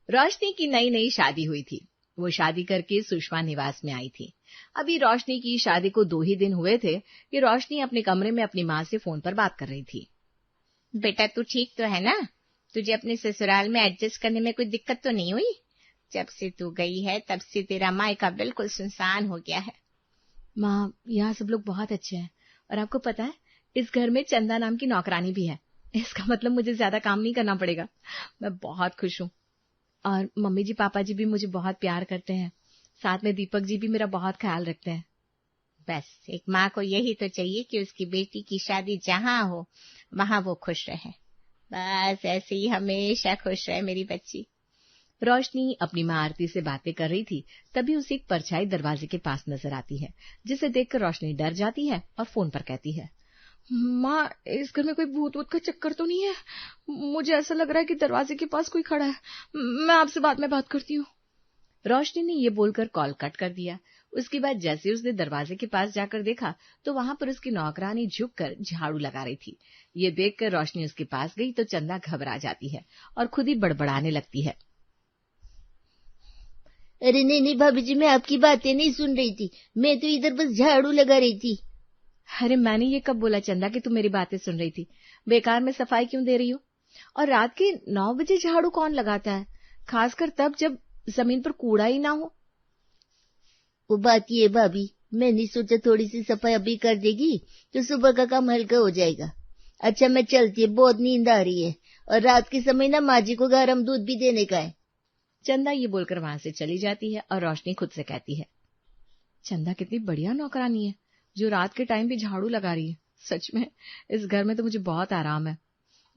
रोशनी की नई नई शादी हुई थी। वो शादी करके सुषमा निवास में आई थी। अभी रोशनी की शादी को 2 ही दिन हुए थे कि रोशनी अपने कमरे में अपनी माँ से फोन पर बात कर रही थी। बेटा तू ठीक तो है ना? तुझे अपने ससुराल में एडजस्ट करने में कोई दिक्कत तो नहीं हुई? जब से तू गई है तब से तेरा मायका बिल्कुल सुनसान हो गया है। माँ, यहाँ सब लोग बहुत अच्छे हैं और आपको पता है इस घर में चंदा नाम की नौकरानी भी है। इसका मतलब मुझे ज्यादा काम नहीं करना पड़ेगा। मैं बहुत खुश हूँ और मम्मी जी पापा जी भी मुझे बहुत प्यार करते हैं। साथ में दीपक जी भी मेरा बहुत ख्याल रखते हैं। बस एक माँ को यही तो चाहिए कि उसकी बेटी की शादी जहाँ हो वहाँ वो खुश रहे। बस ऐसे ही हमेशा खुश रहे मेरी बच्ची। रोशनी अपनी माँ आरती से बातें कर रही थी, तभी उसे एक परछाई दरवाजे के पास नजर आती है, जिसे देखकर रोशनी डर जाती है और फोन पर कहती है, माँ, इस घर में कोई भूत वूत का चक्कर तो नहीं है? मुझे ऐसा लग रहा है कि दरवाजे के पास कोई खड़ा है। मैं आपसे बाद में बात करती हूँ। रोशनी ने ये बोलकर कॉल कट कर दिया। उसके बाद जैसे उसने दरवाजे के पास जाकर देखा तो वहां पर उसकी नौकरानी झुककर झाड़ू लगा रही थी। ये देखकर रोशनी उसके पास गई तो चंदा घबरा जाती है और खुद ही बड़बड़ाने लगती है। अरे नहीं भाभी जी, मैं आपकी बातें नहीं सुन रही थी। मैं तो इधर बस झाड़ू लगा रही थी। अरे मैंने ये कब बोला चंदा कि तुम मेरी बातें सुन रही थी? बेकार में सफाई क्यों दे रही हो? और रात के 9 बजे झाड़ू कौन लगाता है, खासकर तब जब जमीन पर कूड़ा ही ना हो। वो बात ये है भाभी, मैंने सोचा थोड़ी सी सफाई अभी कर देगी तो सुबह का काम हल्का हो जाएगा। अच्छा मैं चलती है, बहुत नींद आ रही है और रात के समय ना माँ जी को गरम दूध भी देने का है। चंदा ये बोलकर वहां से चली जाती है और रोशनी खुद से कहती है, चंदा कितनी बढ़िया नौकरानी है जो रात के टाइम भी झाड़ू लगा रही है। सच में इस घर में तो मुझे बहुत आराम है।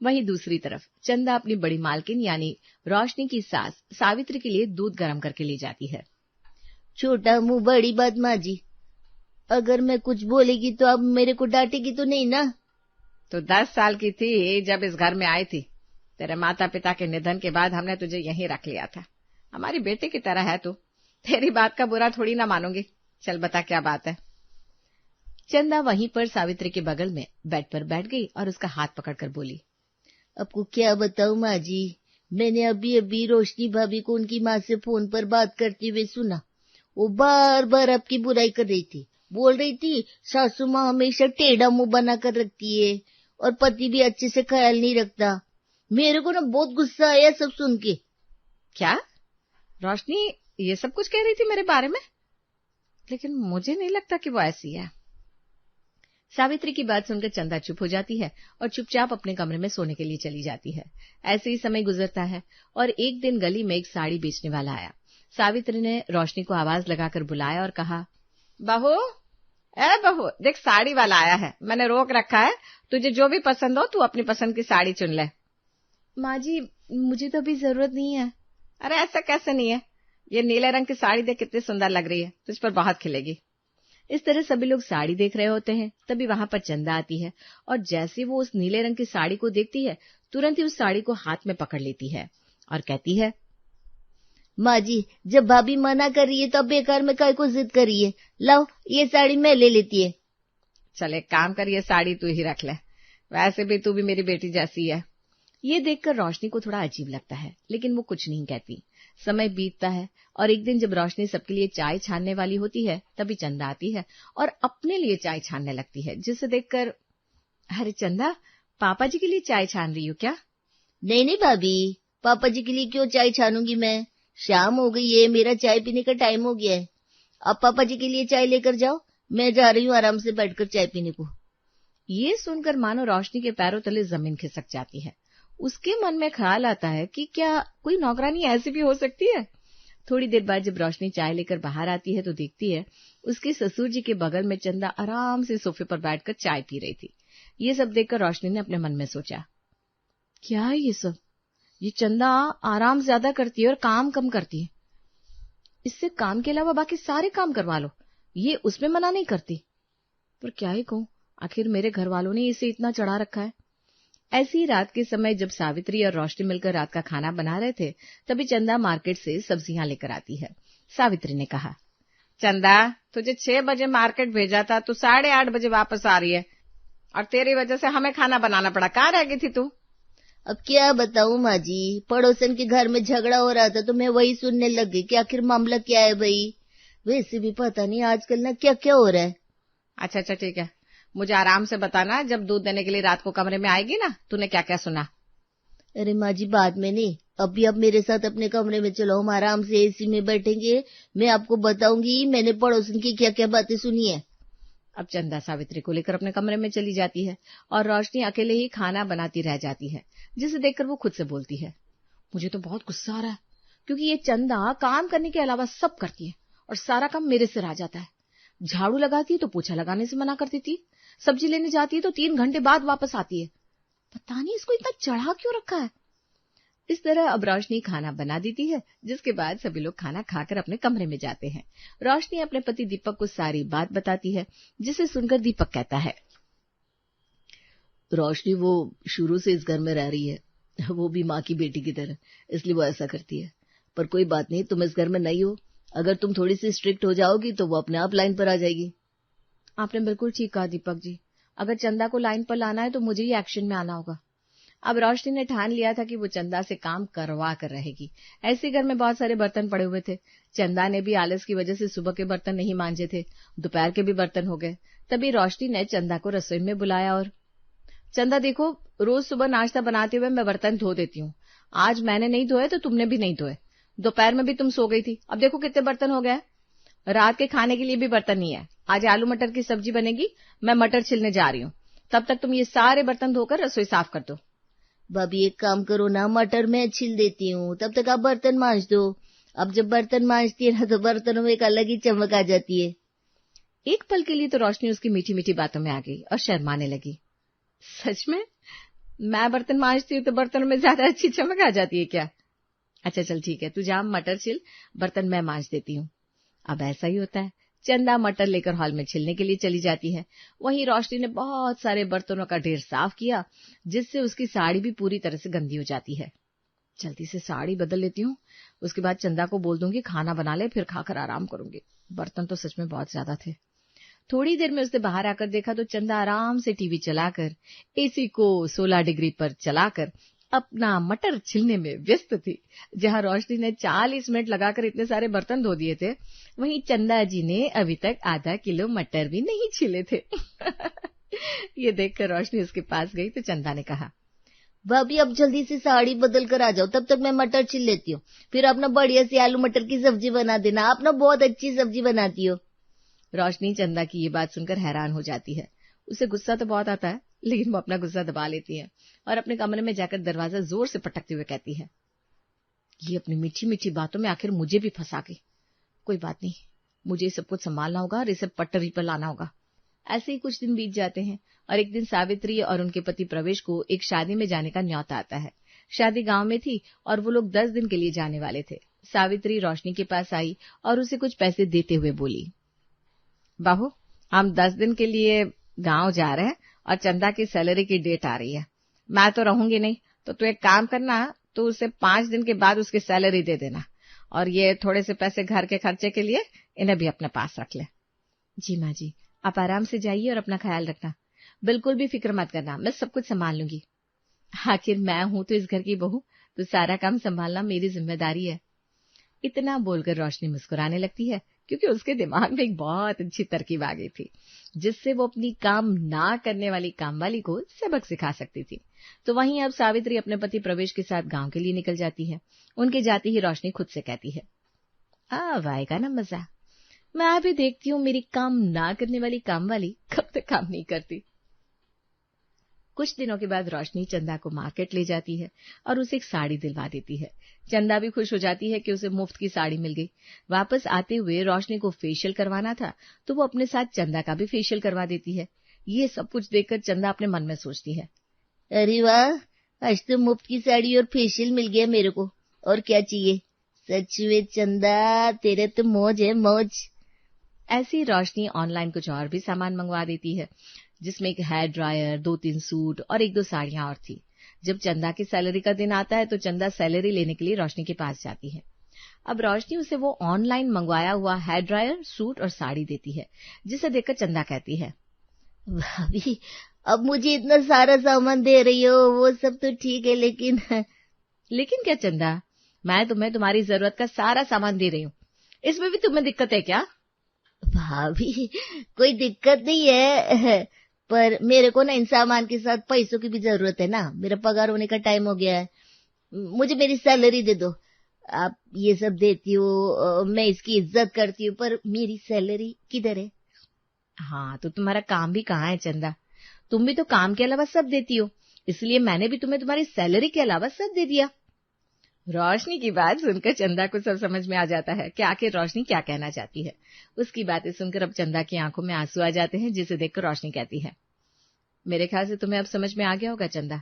वहीं दूसरी तरफ चंदा अपनी बड़ी मालकिन यानी रोशनी की सास सावित्री के लिए दूध गर्म करके ले जाती है। छोटा मुंह बड़ी बात माँ जी, अगर मैं कुछ बोलेगी तो आप मेरे को डांटेगी तो नहीं ना? तो 10 साल की थी जब इस घर में आई थी। तेरे माता पिता के निधन के बाद हमने तुझे यहीं रख लिया था। हमारी बेटी की तरह है तू। तेरी बात का बुरा थोड़ी ना मानूंगी। चल बता क्या बात है। चंदा वहीं पर सावित्री के बगल में बेड पर बैठ गई और उसका हाथ पकड़कर बोली, आपको क्या बताऊं माँ जी, मैंने अभी अभी रोशनी भाभी को उनकी माँ से फोन पर बात करते हुए सुना। वो बार बार आपकी बुराई कर रही थी। बोल रही थी सासू माँ हमेशा टेढ़ा मुंह बना कर रखती है और पति भी अच्छे से ख्याल नहीं रखता। मेरे को ना बहुत गुस्सा आया सब सुन के। क्या रोशनी ये सब कुछ कह रही थी मेरे बारे में? लेकिन मुझे नहीं लगता कि वो ऐसी है। सावित्री की बात सुनकर चंदा चुप हो जाती है और चुपचाप अपने कमरे में सोने के लिए चली जाती है। ऐसे ही समय गुजरता है और एक दिन गली में एक साड़ी बेचने वाला आया। सावित्री ने रोशनी को आवाज लगाकर बुलाया और कहा, बहू, ए बहू, देख साड़ी वाला आया है। मैंने रोक रखा है, तुझे जो भी पसंद हो तू अपनी पसंद की साड़ी चुन ले। माँ जी, मुझे तो अभी जरूरत नहीं है। अरे ऐसा कैसे नहीं है? ये नीले रंग की साड़ी देख कितनी सुंदर लग रही है, तुझ पर बहुत खिलेगी। इस तरह सभी लोग साड़ी देख रहे होते हैं। तभी वहां पर चंदा आती है और जैसे वो उस नीले रंग की साड़ी को देखती है तुरंत ही उस साड़ी को हाथ में पकड़ लेती है और कहती है, माँ जी, जब भाभी मना कर रही है तो अब बेकार में काय को जिद करी है। लाओ ये साड़ी मैं ले लेती है। चल एक काम कर, ये साड़ी तू ही रख ले। वैसे भी तू भी मेरी बेटी जैसी है। ये देखकर रोशनी को थोड़ा अजीब लगता है, लेकिन वो कुछ नहीं कहती। समय बीतता है और एक दिन जब रोशनी सबके लिए चाय छानने वाली होती है तभी चंदा आती है और अपने लिए चाय छानने लगती है, जिसे देखकर, अरे चंदा, पापा जी के लिए चाय छान रही हो क्या? नहीं भाभी, पापा जी के लिए क्यों चाय छानूंगी मैं? शाम हो गई है, मेरा चाय पीने का टाइम हो गया है। अब पापा जी के लिए चाय लेकर जाओ, मैं जा रही हूँ आराम से बैठकर चाय पीने को। ये सुनकर मानो रोशनी के पैरों तले जमीन खिसक जाती है। उसके मन में ख्याल आता है कि क्या कोई नौकरानी ऐसी भी हो सकती है। थोड़ी देर बाद जब रोशनी चाय लेकर बाहर आती है तो देखती है उसके ससुर जी के बगल में चंदा आराम से सोफे पर बैठकर चाय पी रही थी। ये सब देखकर रोशनी ने अपने मन में सोचा, क्या है ये सब? ये चंदा आराम ज्यादा करती है और काम कम करती है। इससे काम के अलावा बाकी सारे काम करवा लो, ये उसमें मना नहीं करती। पर क्या ही कहूं, आखिर मेरे घर वालों ने इसे इतना चढ़ा रखा है। ऐसी ही रात के समय जब सावित्री और रोशनी मिलकर रात का खाना बना रहे थे तभी चंदा मार्केट से सब्जियां लेकर आती है। सावित्री ने कहा, चंदा, तुझे 6 बजे मार्केट भेजा था, तू 8:30 बजे वापस आ रही है और तेरी वजह से हमें खाना बनाना पड़ा। कहाँ रह गई थी तू? अब क्या बताऊं माँ जी, पड़ोसन के घर में झगड़ा हो रहा था तो मैं वही सुनने लग गई कि आखिर मामला क्या है भाई। वैसे भी पता नहीं आजकल ना क्या क्या हो रहा है। अच्छा ठीक है, मुझे आराम से बताना, जब दूध देने के लिए रात को कमरे में आएगी ना, तूने क्या क्या सुना। अरे माँ जी बाद में नहीं, अभी आप मेरे साथ अपने कमरे में चलो, हम आराम से एसी में बैठेंगे, मैं आपको बताऊंगी मैंने पड़ोसन की क्या क्या बातें सुनी है। अब चंदा सावित्री को लेकर अपने कमरे में चली जाती है और रोशनी अकेले ही खाना बनाती रह जाती है, जिसे देखकर वो खुद से बोलती है, मुझे तो बहुत गुस्सा आ रहा है, क्योंकि ये चंदा काम करने के अलावा सब करती है और सारा काम मेरे सिर आ जाता है। झाड़ू लगाती है तो पोछा लगाने से मना कर देती है, सब्जी लेने जाती है तो 3 घंटे बाद वापस आती है। पता नहीं इसको इतना चढ़ा क्यों रखा है। इस तरह अब रोशनी खाना बना देती है, जिसके बाद सभी लोग खाना खाकर अपने कमरे में जाते हैं। रोशनी अपने पति दीपक को सारी बात बताती है, जिसे सुनकर दीपक कहता है, रोशनी वो शुरू से इस घर में रह रही है, वो भी माँ की बेटी की तरह, इसलिए वो ऐसा करती है। पर कोई बात नहीं, तुम इस घर में नहीं हो, अगर तुम थोड़ी सी स्ट्रिक्ट हो जाओगी तो वो अपने आप लाइन पर आ जाएगी। आपने बिल्कुल ठीक कहा दीपक जी, अगर चंदा को लाइन पर लाना है तो मुझे ही एक्शन में आना होगा। अब रोशनी ने ठान लिया था कि वो चंदा से काम करवा कर रहेगी। ऐसे घर में बहुत सारे बर्तन पड़े हुए थे। चंदा ने भी आलस की वजह से सुबह के बर्तन नहीं मांजे थे, दोपहर के भी बर्तन हो गए। तभी रोशनी ने चंदा को रसोई में बुलाया और, चंदा देखो, रोज सुबह नाश्ता बनाते हुए मैं बर्तन धो देती हूँ, आज मैंने नहीं धोए तो तुमने भी नहीं धोए। दोपहर में भी तुम सो गई थी, अब देखो कितने बर्तन हो गए। रात के खाने के लिए भी बर्तन नहीं है। आज आलू मटर की सब्जी बनेगी, मैं मटर छिलने जा रही हूँ, तब तक तुम ये सारे बर्तन धोकर रसोई साफ कर दो। भाभी एक काम करो ना, मटर मैं छिल देती हूँ, तब तक आप बर्तन मांज दो। अब जब बर्तन मांजती है ना तो बर्तनों में एक अलग ही चमक आ जाती है। एक पल के लिए तो रोशनी उसकी मीठी मीठी बातों में आ गई और शर्माने लगी। सच में मैं बर्तन मांजती हूँ तो बर्तनों में ज्यादा अच्छी चमक आ जाती है क्या? अच्छा चल ठीक है, तू जा मटर छिल, बर्तन मैं मांज देती हूँ। अब ऐसा ही होता है। चंदा मटर लेकर हॉल में छिलने के लिए चली जाती है। वहीं रोशनी ने बहुत सारे बर्तनों का ढेर साफ किया, जिससे उसकी साड़ी भी पूरी तरह से गंदी हो जाती है। जल्दी से साड़ी बदल लेती हूँ, उसके बाद चंदा को बोल दूंगी खाना बना ले, फिर खाकर आराम करूंगी। बर्तन तो सच में बहुत ज्यादा थे। थोड़ी देर में उसने बाहर आकर देखा तो चंदा आराम से टीवी चलाकर, एसी को 16 डिग्री पर चलाकर अपना मटर छिलने में व्यस्त थी। जहां रोशनी ने 40 मिनट लगाकर इतने सारे बर्तन धो दिए थे, वहीं चंदा जी ने अभी तक आधा किलो मटर भी नहीं छिले थे। ये देखकर रोशनी उसके पास गई तो चंदा ने कहा, भाभी अब जल्दी से साड़ी बदल कर आ जाओ, तब तक मैं मटर छिल लेती हूँ, फिर अपना बढ़िया सी आलू मटर की सब्जी बना देना, आप ना बहुत अच्छी सब्जी बनाती हो। रोशनी चंदा की ये बात सुनकर हैरान हो जाती है। उसे गुस्सा तो बहुत आता है, लेकिन वो अपना गुस्सा दबा लेती है और अपने कमरे में जाकर दरवाजा जोर से पटकते हुए कहती है, ये अपनी मीठी मीठी बातों में आखिर मुझे भी फंसा गई। कोई बात नहीं, मुझे सब कुछ संभालना होगा और इसे पटरी पर लाना होगा। ऐसे ही कुछ दिन बीत जाते हैं और एक दिन सावित्री और उनके पति प्रवेश को एक शादी में जाने का न्योता आता है। शादी गांव में थी और वो लोग 10 दिन के लिए जाने वाले थे। सावित्री रोशनी के पास आई और उसे कुछ पैसे देते हुए बोली, बाबू हम 10 दिन के लिए गांव जा रहे हैं और चंदा की सैलरी की डेट आ रही है। मैं तो रहूंगी नहीं, तो तू एक काम करना, तो उसे 5 दिन के बाद उसकी सैलरी दे देना और ये थोड़े से पैसे घर के खर्चे के लिए इन्हें भी अपने पास रख ले। जी माँ जी, आप आराम से जाइए और अपना ख्याल रखना, बिल्कुल भी फिक्र मत करना, मैं सब कुछ संभाल लूंगी। आखिर मैं हूं तो इस घर की बहू, तो सारा काम संभालना मेरी जिम्मेदारी है। इतना बोलकर रोशनी मुस्कुराने लगती है, क्योंकि उसके दिमाग में एक बहुत अच्छी तरकीब आ गई थी, जिससे वो अपनी काम ना करने वाली कामवाली को सबक सिखा सकती थी। तो वहीं अब सावित्री अपने पति प्रवेश के साथ गांव के लिए निकल जाती है। उनके जाते ही रोशनी खुद से कहती है, अब आएगा ना मजा, मैं भी देखती हूँ मेरी काम ना करने वाली कामवाली कब तक काम नहीं करती। कुछ दिनों के बाद रोशनी चंदा को मार्केट ले जाती है और उसे एक साड़ी दिलवा देती है। चंदा भी खुश हो जाती है कि उसे मुफ्त की साड़ी मिल गई। वापस आते हुए रोशनी को फेशियल करवाना था, तो वो अपने साथ चंदा का भी फेशियल करवा देती है। ये सब कुछ देखकर चंदा अपने मन में सोचती है, अरे वाह, आज तो मुफ्त की साड़ी और फेशियल मिल गया मेरे को, और क्या चाहिए। सच में चंदा तेरे तो मौज है, मौज। ऐसी रोशनी ऑनलाइन कुछ और भी सामान मंगवा देती है, जिसमें एक हेयर ड्रायर, 2-3 सूट और 1-2 साड़ियां और थी। जब चंदा की सैलरी का दिन आता है तो चंदा सैलरी लेने के लिए रोशनी के पास जाती है। अब रोशनी उसे वो ऑनलाइन मंगवाया हुआ हेयर ड्रायर, सूट और साड़ी देती है, जिसे देखकर चंदा कहती है, भाभी अब मुझे इतना सारा सामान दे रही हो, वो सब तो ठीक है, लेकिन लेकिन क्या चंदा, मैं तुम्हें तुम्हारी जरूरत का सारा सामान दे रही हूँ, इसमें भी तुम्हें दिक्कत है क्या? भाभी कोई दिक्कत नहीं है, पर मेरे को ना इन सामान के साथ पैसों की भी जरूरत है ना। मेरा पगार होने का टाइम हो गया है, मुझे मेरी सैलरी दे दो। आप ये सब देती हो, मैं इसकी इज्जत करती हूँ, पर मेरी सैलरी किधर है? हाँ, तो तुम्हारा काम भी कहाँ है चंदा? तुम भी तो काम के अलावा सब देती हो, इसलिए मैंने भी तुम्हें तुम्हारी सैलरी के अलावा सब दे दिया। रोशनी की बात सुनकर चंदा को सब समझ में आ जाता है कि आखिर रोशनी क्या कहना चाहती है। उसकी बातें सुनकर अब चंदा की आंखों में आंसू आ जाते हैं, जिसे देखकर रोशनी कहती है, मेरे ख्याल से तुम्हें अब समझ में आ गया होगा चंदा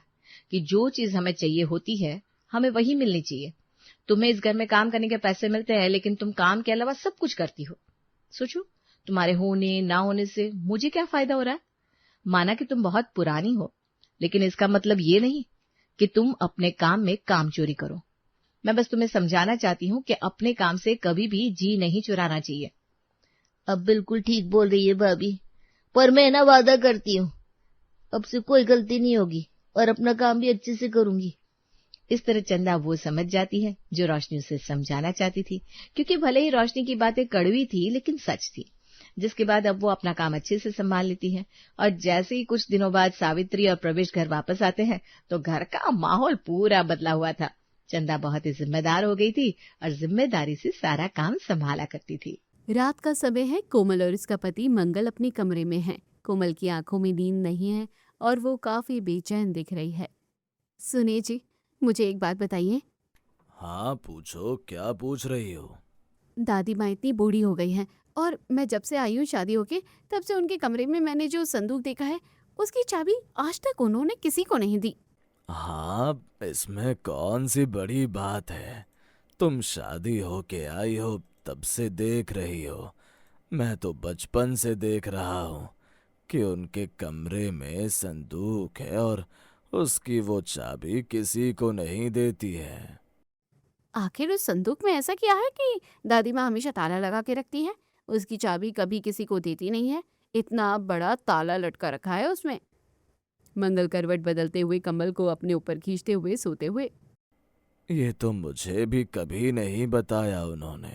कि जो चीज हमें चाहिए होती है हमें वही मिलनी चाहिए। तुम्हें इस घर में काम करने के पैसे मिलते हैं, लेकिन तुम काम के अलावा सब कुछ करती हो। सोचो, तुम्हारे होने ना होने से मुझे क्या फायदा हो रहा है? माना कि तुम बहुत पुरानी हो, लेकिन इसका मतलब ये नहीं कि तुम अपने काम में काम चोरी करो। मैं बस तुम्हें समझाना चाहती हूँ कि अपने काम से कभी भी जी नहीं चुराना चाहिए। अब बिल्कुल ठीक बोल रही है भाभी, पर मैं ना वादा करती हूँ अब से कोई गलती नहीं होगी और अपना काम भी अच्छे से करूंगी। इस तरह चंदा वो समझ जाती है जो रोशनी उसे समझाना चाहती थी, क्योंकि भले ही रोशनी की बातें कड़वी थी लेकिन सच थी। जिसके बाद अब वो अपना काम अच्छे से संभाल लेती है, और जैसे ही कुछ दिनों बाद सावित्री और प्रवेश घर वापस आते हैं तो घर का माहौल पूरा बदला हुआ था। चंदा बहुत ही जिम्मेदार हो गई थी और जिम्मेदारी से सारा काम संभाला करती थी। रात का समय है। कोमल और उसका पति मंगल अपने कमरे में हैं। कोमल की आंखों में नींद नहीं है और वो काफी बेचैन दिख रही है। सुनिए जी, मुझे एक बात बताइए। हाँ पूछो, क्या पूछ रही हो? दादी माँ इतनी बूढ़ी हो गई हैं और मैं जब से आई हूँ शादी होके, तब से उनके कमरे में मैंने जो संदूक देखा है उसकी चाबी आज तक उन्होंने किसी को नहीं दी। हाँ, इसमें कौन सी बड़ी बात है? तुम शादी होके आई हो तब से देख रही हो। मैं तो बचपन से देख रहा हूँ कि उनके कमरे में संदूक है और उसकी वो चाबी किसी को नहीं देती है। आखिर उस संदूक में ऐसा क्या है कि दादी माँ हमेशा ताला लगा के रखती है? उसकी चाबी कभी किसी को देती नहीं है। इतना बड़ा ताला लटका रखा है उसमें। मंगल करवट बदलते हुए कमल को अपने ऊपर खींचते हुए सोते हुए, ये तो मुझे भी कभी नहीं बताया उन्होंने।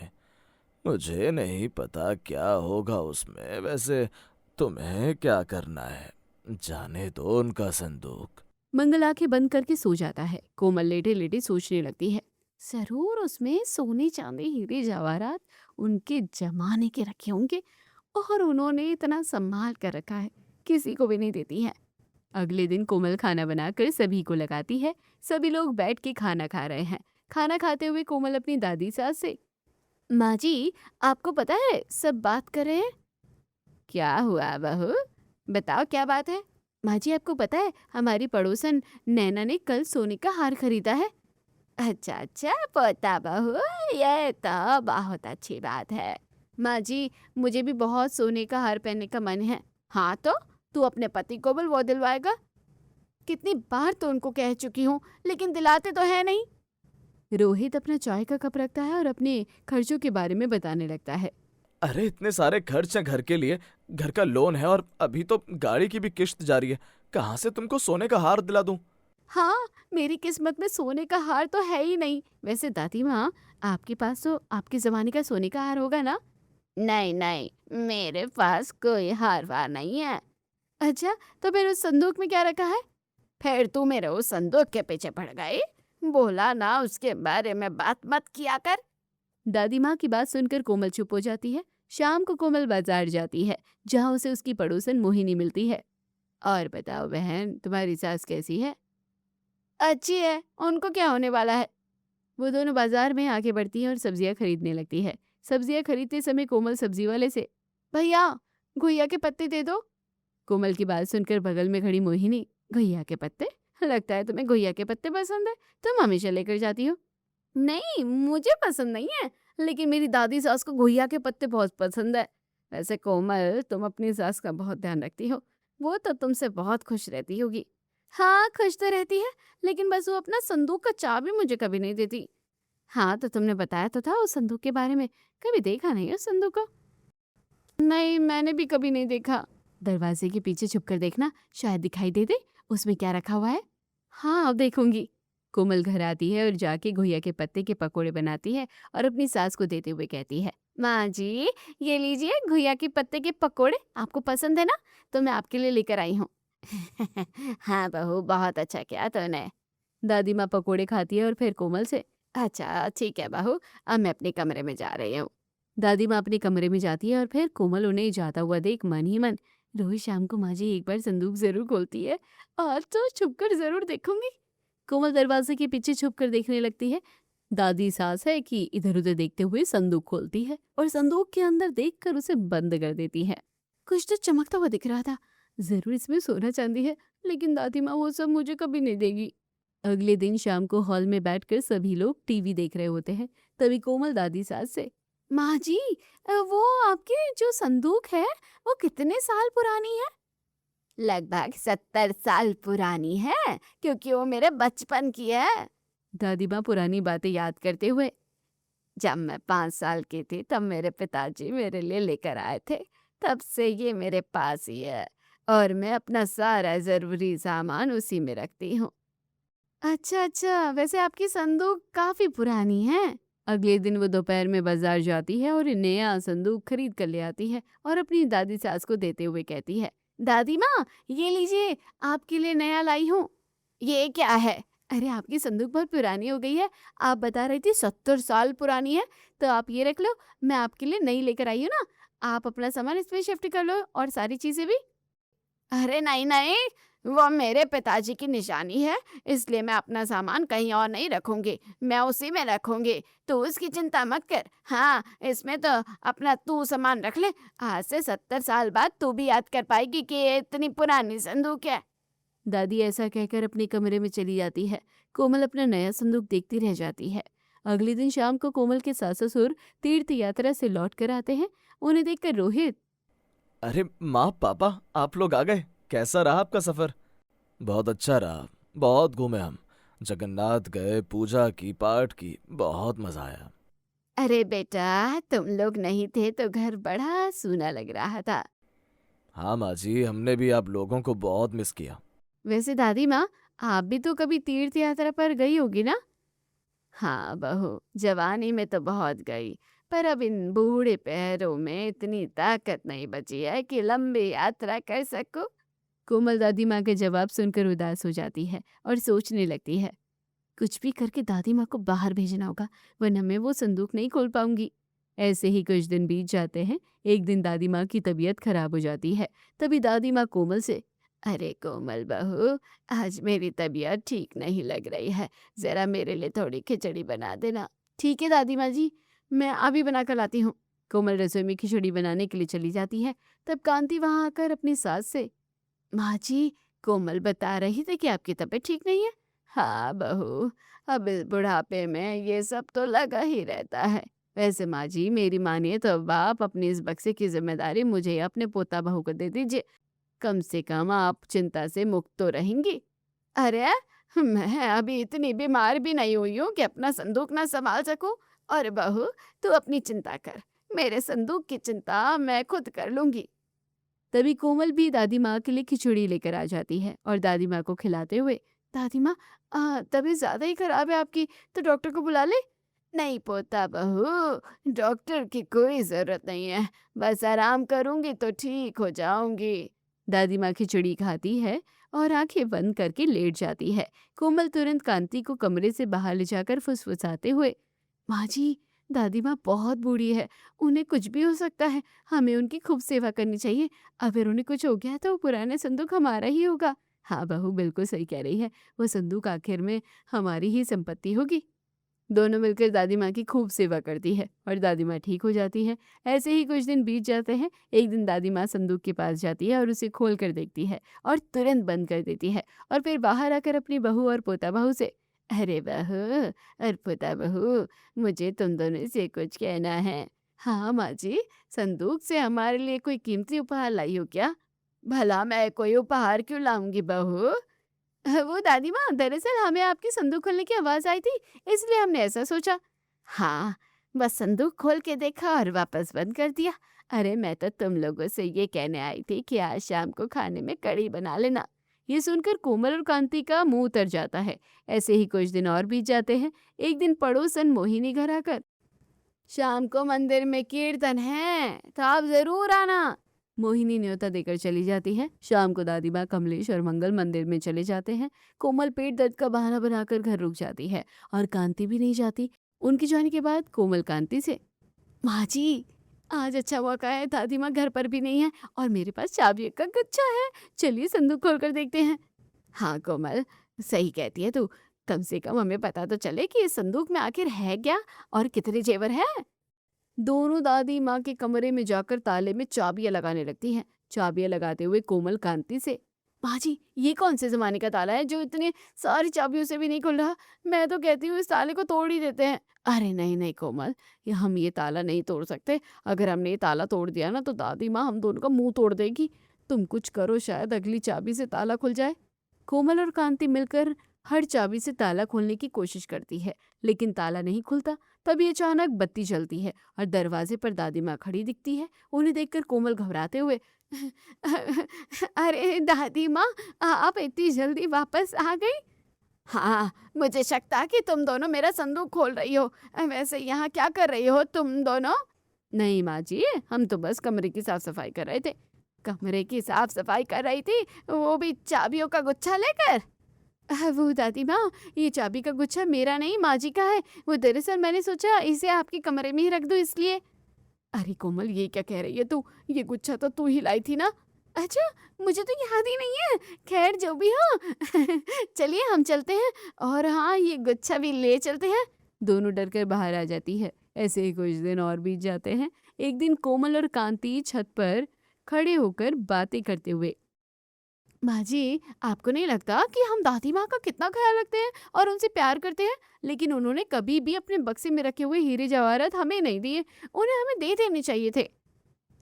मुझे नहीं पता क्या होगा उसमें। वैसे तुम्हें क्या करना है? जाने दो उनका संदूक। मंगल आंखें बंद करके सो जाता है। कोमल लेटे लेटे सोचने लगती है, जरूर उसमें सोने चांदी हीरे जवाहरात उनके जमाने के रखे होंगे और उन्होंने इतना संभाल कर रखा है, किसी को भी नहीं देती है। अगले दिन कोमल खाना बनाकर सभी को लगाती है। सभी लोग बैठ के खाना खा रहे हैं। खाना खाते हुए कोमल अपनी दादी सास से, माँ जी, आपको पता है सब बात कर रहे हैं। क्या हुआ बहू, बताओ क्या बात है। माँ जी, आपको पता है हमारी पड़ोसन नैना ने कल सोने का हार खरीदा है। अच्छा अच्छा पोता बहू, ये तो बहुत अच्छी बात है। माँ जी, मुझे भी बहुत सोने का हार पहनने का मन है। हाँ तो तू अपने पति को बोल, वो दिलवाएगा। कितनी बार तो उनको कह चुकी हूँ, लेकिन दिलाते तो है नहीं। रोहित अपना चाय का कप रखता है और अपने खर्चों के बारे में बताने लगता है। अरे इतने सारे खर्च हैं घर के लिए, घर का लोन है और अभी तो गाड़ी की भी किश्त जारी है। कहाँ से तुमको सोने का हार दिला दूं? हाँ, मेरी किस्मत में सोने का हार तो है ही नहीं। वैसे दादी माँ, आपके पास तो आपके जमाने का सोने का हार होगा ना? नहीं नहीं, मेरे पास कोई हार वार नहीं है। अच्छा, तो फिर उस संदूक में क्या रखा है? फिर तू मेरे उस संदूक के पीछे पड़ गई। बोला ना उसके बारे में बात मत किया कर। दादी माँ की बात सुनकर कोमल चुप हो जाती है। शाम को कोमल बाजार जाती है, जहाँ उसे उसकी पड़ोसन मोहिनी मिलती है। और बताओ बहन, तुम्हारी सास कैसी है? अच्छी है, उनको क्या होने वाला है। वो दोनों बाजार में आगे बढ़ती हैं और सब्जियां खरीदने लगती है। सब्जियां खरीदते समय कोमल सब्जी वाले से, भैया घुइया के पत्ते दे दो। कोमल की बात सुनकर बगल में खड़ी मोहिनी, घुइया के पत्ते? लगता है तुम्हें घुइया के पत्ते पसंद है, तुम हमेशा लेकर जाती हो। नहीं, मुझे पसंद नहीं है, लेकिन मेरी दादी सास को घुइया के पत्ते बहुत पसंद है। वैसे कोमल, तुम अपनी सास का बहुत ध्यान रखती हो, वो तो तुमसे बहुत खुश रहती होगी। हाँ, खुश तो रहती है, लेकिन बस वो अपना संदूक का चाबी मुझे कभी नहीं देती। हाँ, तो तुमने बताया तो था उस संदूक के बारे में, कभी देखा नहीं उस संदूक को? नहीं, मैंने भी कभी नहीं देखा। दरवाजे के पीछे छुपकर देखना, शायद दिखाई दे दे उसमें क्या रखा हुआ है। हाँ, अब देखूंगी। कोमल घर आती है और जाके घुइया के पत्ते के पकोड़े बनाती है और अपनी सास को देते हुए कहती है, माँ जी ये लीजिए घुइया के पत्ते के पकोड़े, आपको पसंद है ना, तो मैं आपके लिए लेकर आई हूँ। हाँ बहू, बहुत अच्छा किया तूने। दादी माँ पकोड़े खाती है और फिर कोमल से, अच्छा ठीक है बहू, अब मैं अपने कमरे में जा रही हूँ। दादी माँ अपने कमरे में जाती है और फिर कोमल उन्हें जाता हुआ देख मन ही मन, रोज शाम को माँ जी एक बार संदूक जरूर खोलती है, आज तो छुपकर जरूर देखूंगी। कोमल दरवाजे के पीछे छुपकर देखने लगती है। दादी सास है कि इधर उधर देखते हुए संदूक खोलती है और संदूक के अंदर देखकर उसे बंद कर देती है। कुछ तो चमकता हुआ दिख रहा था, जरूर इसमें सोना चांदी है, लेकिन दादी माँ वो सब मुझे कभी नहीं देगी। अगले दिन शाम को हॉल में बैठकर सभी लोग टीवी देख रहे होते हैं। तभी कोमल दादी सास से, माँ जी वो आपकी जो संदूक है वो कितने साल पुरानी है? लगभग 70 साल पुरानी है, क्योंकि वो मेरे बचपन की है। दादी माँ पुरानी बातें याद करते हुए, जब मैं 5 साल की थी तब मेरे पिताजी मेरे लिए लेकर आए थे, तब से ये मेरे पास ही है और मैं अपना सारा जरूरी सामान उसी में रखती हूँ। अच्छा अच्छा, वैसे आपकी संदूक काफी पुरानी है। अगले दिन वो दोपहर में बाजार जाती है और नया संदूक खरीद कर ले आती है और अपनी दादी सास को देते हुए कहती है, दादी माँ ये लीजिए आपके लिए नया लाई हूँ। ये क्या है? अरे आपकी संदूक बहुत पुरानी हो गई है, आप बता रही थी 70 साल पुरानी है, तो आप ये रख लो, मैं आपके लिए नई लेकर आई हूँ ना, आप अपना सामान इसमें शिफ्ट कर लो और सारी चीजें भी। अरे नहीं नहीं, वो मेरे पिताजी की निशानी है, इसलिए मैं अपना सामान कहीं और नहीं रखूंगी, मैं उसी में रखूंगी, तू उसकी चिंता मत कर। हाँ, इसमें तो अपना तू सामान रख ले, आज से 70 साल बाद तू भी याद कर पाएगी कि ये इतनी पुरानी संदूक है। दादी ऐसा कहकर अपने कमरे में चली जाती है। कोमल अपना नया संदूक देखती रह जाती है। अगले दिन शाम को कोमल के सास ससुर तीर्थ यात्रा से लौट कर आते हैं। उन्हें देखकर रोहित, अरे माँ पापा, आप लोग आ गए। कैसा रहा आपका सफर? बहुत अच्छा रहा, बहुत घूमे हम, जगन्नाथ गए, पूजा की, पाठ की, बहुत मजा आया। अरे बेटा तुम लोग नहीं थे तो घर बड़ा सूना लग रहा था। हाँ माँ जी, हमने भी आप लोगों को बहुत मिस किया। वैसे दादी माँ, आप भी तो कभी तीर्थ यात्रा पर गई होगी ना? हाँ बहू, जवानी में तो बहुत गई, पर अब इन बूढ़े पैरों में इतनी ताकत नहीं बची है कि लंबी यात्रा कर सकूं। कोमल दादी माँ के जवाब सुनकर उदास हो जाती है और सोचने लगती है, कुछ भी करके दादी माँ को बाहर भेजना होगा, वरना मैं वो संदूक नहीं खोल पाऊंगी। ऐसे ही कुछ दिन बीत जाते हैं। एक दिन दादी माँ की तबीयत खराब हो जाती है। तभी दादी माँ कोमल से, अरे कोमल बहू, आज मेरी तबीयत ठीक नहीं लग रही है, जरा मेरे लिए थोड़ी खिचड़ी बना देना। ठीक है दादी माँ जी, मैं अभी बना कर लाती हूँ। कोमल रसोई में खिचड़ी बनाने के लिए चली जाती है। तब कांति वहां आकर अपनी सास से, माँ जी कोमल बता रही थी कि आपकी तबीयत ठीक नहीं है। हाँ बहू, अब इस बुढ़ापे में ये सब तो लगा ही रहता है। वैसे माँ जी मेरी मानिए तो अब आप अपनी इस बक्से की जिम्मेदारी मुझे या अपने पोता बहू को दे दीजिए, कम से कम आप चिंता से मुक्त तो रहेंगी। अरे मैं अभी इतनी बीमार भी नहीं हुई हूँ कि अपना संदूक ना संभाल सकूं। और बहू तू अपनी चिंता कर, मेरे संदूक की चिंता मैं खुद कर लूंगी। तभी कोमल भी दादी माँ के लिए खिचड़ी लेकर आ जाती है और दादी माँ को खिलाते हुए, दादी माँ तबीयत ज्यादा ही खराब है आपकी, तो डॉक्टर को बुला ले। नहीं पोता बहू, डॉक्टर की कोई जरूरत नहीं है, बस आराम करूंगी तो ठीक हो जाऊंगी। दादी माँ खिचड़ी खाती है और आंखें बंद करके लेट जाती है। कोमल तुरंत कांति को कमरे से बाहर ले जाकर फुसफुसाते हुए, माँ जी दादी माँ बहुत बूढ़ी है, उन्हें कुछ भी हो सकता है, हमें उनकी खूब सेवा करनी चाहिए, अगर उन्हें कुछ हो गया तो वो पुराना संदूक हमारा ही होगा। हाँ बहू बिल्कुल सही कह रही है, वो संदूक आखिर में हमारी ही संपत्ति होगी। दोनों मिलकर दादी माँ की खूब सेवा करती है और दादी माँ ठीक हो जाती है। ऐसे ही कुछ दिन बीत जाते हैं। एक दिन दादी माँ संदूक के पास जाती है और उसे खोल कर देखती है और तुरंत बंद कर देती है और फिर बाहर आकर अपनी बहू और पोता बहू से, अरे बहू और पोता बहू, मुझे तुम दोनों से कुछ कहना है। हाँ माँ जी, संदूक से हमारे लिए कोई कीमती उपहार लाई हो क्या? भला मैं कोई उपहार क्यों लाऊंगी बहू? वो दादी माँ, दरअसल हमें आपकी संदूक खोलने की आवाज आई थी, इसलिए हमने ऐसा सोचा। हाँ, बस संदूक खोल के देखा और वापस बंद कर दिया। अरे मैं तो तुम लोगों से ये कहने आई थी कि आज शाम को खाने में कढ़ी बना लेना। ये सुनकर कोमल और कांति का मुंह उतर जाता है। ऐसे ही कुछ दिन और बीत जाते हैं। एक दिन पड़ोसन मोहिनी घर आकर, शाम को मंदिर में कीर्तन है तो आप जरूर आना। मोहिनी न्योता देकर चली जाती है। शाम को दादी माँ कमलेश और मंगल मंदिर में चले जाते हैं। कोमल पेट दर्द का बहाना बनाकर घर रुक जाती है और कांति भी नहीं जाती। उनके जाने के बाद कोमल कांति से, माँ जी आज अच्छा मौका है, दादी माँ घर पर भी नहीं है और मेरे पास चाबी का गुच्छा है, चलिए संदूक खोलकर देखते हैं। हाँ कोमल, सही कहती है तू, कम से कम हमें पता तो चले कि इस संदूक में आखिर है क्या और कितने जेवर है। दोनों दादी माँ के कमरे में जाकर ताले में चाबियां लगाने लगती हैं। चाबियां लगाते हुए कोमल कांति से, माँ जी ये कौन से जमाने का ताला है जो इतने सारी चाबियों से भी नहीं खुल रहा? मैं तो कहती हूँ इस ताले को तोड़ ही देते हैं। अरे नहीं नहीं कोमल, हम ये ताला नहीं तोड़ सकते। अगर हमने ये ताला तोड़ दिया ना तो दादी माँ हम दोनों का मुंह तोड़ देगी। तुम कुछ करो, शायद अगली चाबी से ताला खुल जाए। कोमल और कांति मिलकर हर चाबी से ताला खोलने की कोशिश करती है, लेकिन ताला नहीं खुलता। तभी अचानक बत्ती जलती है और दरवाजे पर दादी माँ खड़ी दिखती है। उन्हें देखकर कोमल घबराते हुए, अरे दादी माँ, आप इतनी जल्दी वापस आ गई? हाँ, मुझे शक था कि तुम दोनों मेरा संदूक खोल रही हो। वैसे यहाँ क्या कर रही हो तुम दोनों? नहीं माँ जी, हम तो बस कमरे की साफ सफाई कर रहे थे। कमरे की साफ सफाई कर रही थी, वो भी चाबियों का गुच्छा लेकर? वो दादी माँ, ये चाबी का गुच्छा मेरा नहीं, माँ जी का है। वो दरअसल मैंने सोचा इसे आपके कमरे में ही रख दूँ इसलिए। अरे कोमल, ये क्या कह रही है तू? ये गुच्छा तो तू ही लाई थी ना? अच्छा, मुझे तो याद ही नहीं है। खैर जो भी हो चलिए हम चलते हैं और हाँ ये गुच्छा भी ले चलते हैं। दोनों डर कर बाहर आ जाती है। ऐसे ही कुछ दिन और बीत जाते हैं। एक दिन कोमल और कांति छत पर खड़े होकर बातें करते हुए, माँ जी आपको नहीं लगता कि हम दादी माँ का कितना ख्याल रखते हैं और उनसे प्यार करते हैं, लेकिन उन्होंने कभी भी अपने बक्से में रखे हुए हीरे जवाहरात हमें नहीं दिए, उन्हें हमें दे देने चाहिए थे।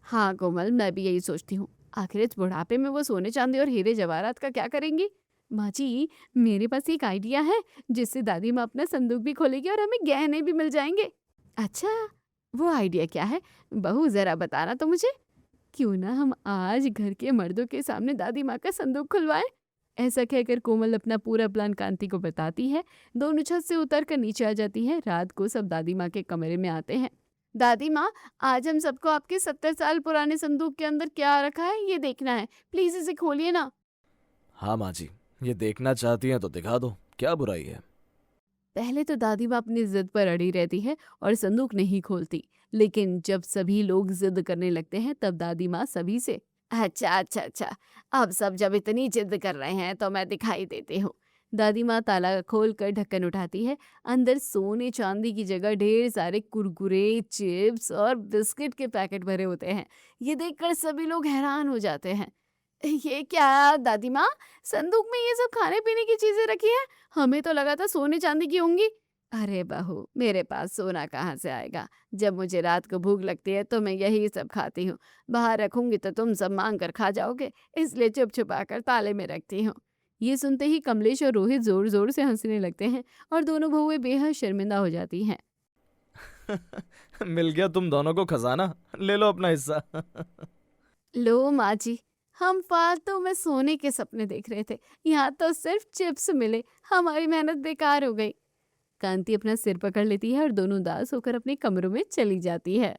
हाँ कोमल, मैं भी यही सोचती हूँ। आखिर इस बुढ़ापे में वो सोने चांदी और हीरे जवाहरात का क्या करेंगी? माँ जी मेरे पास एक आइडिया है जिससे दादी माँ अपना संदूक भी खोलेगी और हमें गहने भी मिल जाएंगे। अच्छा, वो आइडिया क्या है? बहू जरा बताना तो मुझे। क्यों ना हम आज घर के मर्दों के सामने दादी माँ का संदूक खुलवाएं? ऐसा कहकर कोमल अपना पूरा प्लान कांति को बताती है। दोनों छत से उतर कर नीचे आ जाती है। रात को सब दादी माँ के कमरे में आते हैं। दादी माँ, आज हम सबको आपके 70 साल पुराने संदूक के अंदर क्या रखा है ये देखना है, प्लीज इसे खोलिए ना। हाँ माँ जी, ये देखना चाहती हैं तो दिखा दो, क्या बुराई है। पहले तो दादी माँ अपनी जिद पर अड़ी रहती है और संदूक नहीं खोलती, लेकिन जब सभी लोग जिद करने लगते हैं तब दादी माँ सभी से, अच्छा अच्छा अच्छा, अब सब जब इतनी जिद कर रहे हैं तो मैं दिखाई देती हूँ। दादी माँ ताला खोलकर ढक्कन उठाती है। अंदर सोने चांदी की जगह ढेर सारे कुरकुरे, चिप्स और बिस्किट के पैकेट भरे होते हैं। ये देखकर सभी लोग हैरान हो जाते हैं। ये क्या दादी माँ, संदूक में ये सब खाने पीने की चीजें रखी है? हमें तो लगा था सोने चांदी की होंगी। अरे बहू, मेरे पास सोना कहाँ से आएगा? जब मुझे रात को भूख लगती है तो मैं यही सब खाती हूँ। बाहर रखूंगी तो तुम सब मांग कर खा जाओगे, इसलिए चुप छुपा कर ताले में रखती हूँ। ये सुनते ही कमलेश और रोहित जोर जोर से हंसने लगते हैं और दोनों बहुएं बेहद शर्मिंदा हो जाती हैं। मिल गया तुम दोनों को खजाना, ले लो अपना हिस्सा। लो माँ जी, हम फालतू में सोने के सपने देख रहे थे, यहाँ तो सिर्फ चिप्स मिले, हमारी मेहनत बेकार हो गई। कांति अपना सिर पकड़ लेती है और दोनों उदास होकर अपने कमरों में चली जाती है।